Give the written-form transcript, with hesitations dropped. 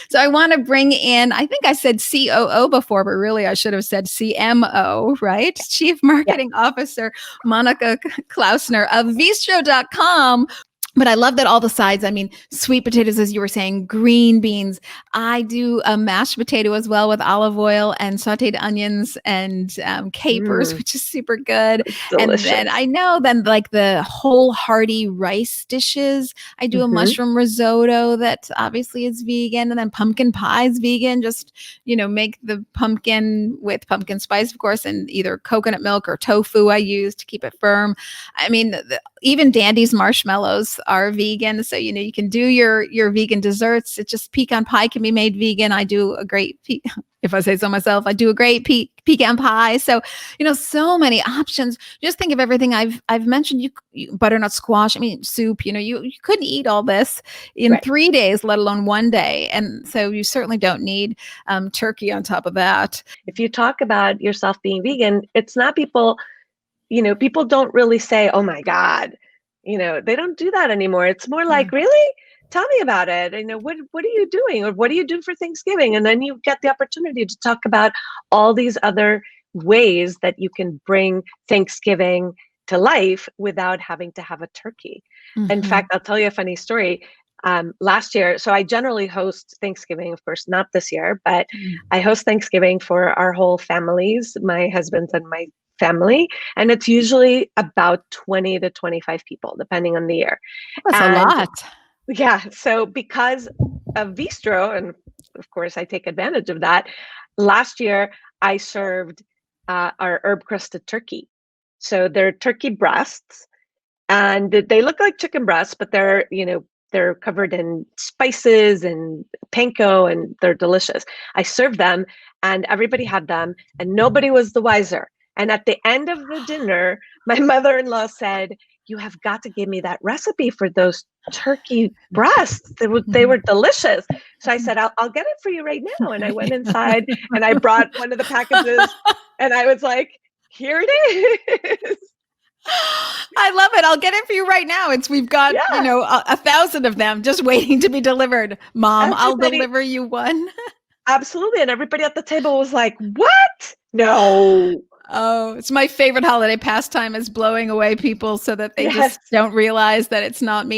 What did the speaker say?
So I want to bring in, I think I said COO before, but really I should have said CMO, right? Chief Yeah. Marketing Officer, Monica Klausner of Vistro.com. But I love that all the sides, I mean, sweet potatoes, as you were saying, green beans. I do a mashed potato as well with olive oil and sauteed onions and capers, Mm, which is super good. And then delicious. I know then like the whole hearty rice dishes. I do a Hmm. mushroom risotto that obviously is vegan, and then pumpkin pie is vegan. Just, make the pumpkin with pumpkin spice, of course, and either coconut milk or tofu I use to keep it firm. I mean, even Dandy's marshmallows are vegan, so you can do your vegan desserts. It's just pecan pie can be made vegan. I do a great if I say so myself, I do a great pecan pie. So so many options. Just think of everything I've mentioned. You butternut squash. I mean, soup. You couldn't eat all this in Right. 3 days, let alone one day. And so you certainly don't need turkey on top of that. If you talk about yourself being vegan, it's not people, people don't really say, oh my God, they don't do that anymore. It's more Yeah. like, really? Tell me about it. What are you doing? Or what do you do for Thanksgiving? And then you get the opportunity to talk about all these other ways that you can bring Thanksgiving to life without having to have a turkey. In Mm-hmm. fact, I'll tell you a funny story. Last year, so I generally host Thanksgiving, of course, not this year, but I host Thanksgiving for our whole families, my husband's and my family. And it's usually about 20 to 25 people, depending on the year. That's a And lot. yeah, so because of Vistro, and of course I take advantage of that, last year I served our herb crusted turkey. So they're turkey breasts and they look like chicken breasts, but they're covered in spices and panko and they're delicious. I served them and everybody had them and nobody was the wiser. And at the end of the dinner, my mother-in-law said, you have got to give me that recipe for those turkey breasts. They were delicious. So I said, I'll get it for you right now. And I went inside and I brought one of the packages and I was like, here it is. I love it. I'll get it for you right now. We've got, Yeah, 1,000 of them just waiting to be delivered. Mom, I'll everybody. deliver you one. Absolutely. And everybody at the table was like, what? No. Oh, it's my favorite holiday pastime is blowing away people so that they Yes. just don't realize that it's not meat.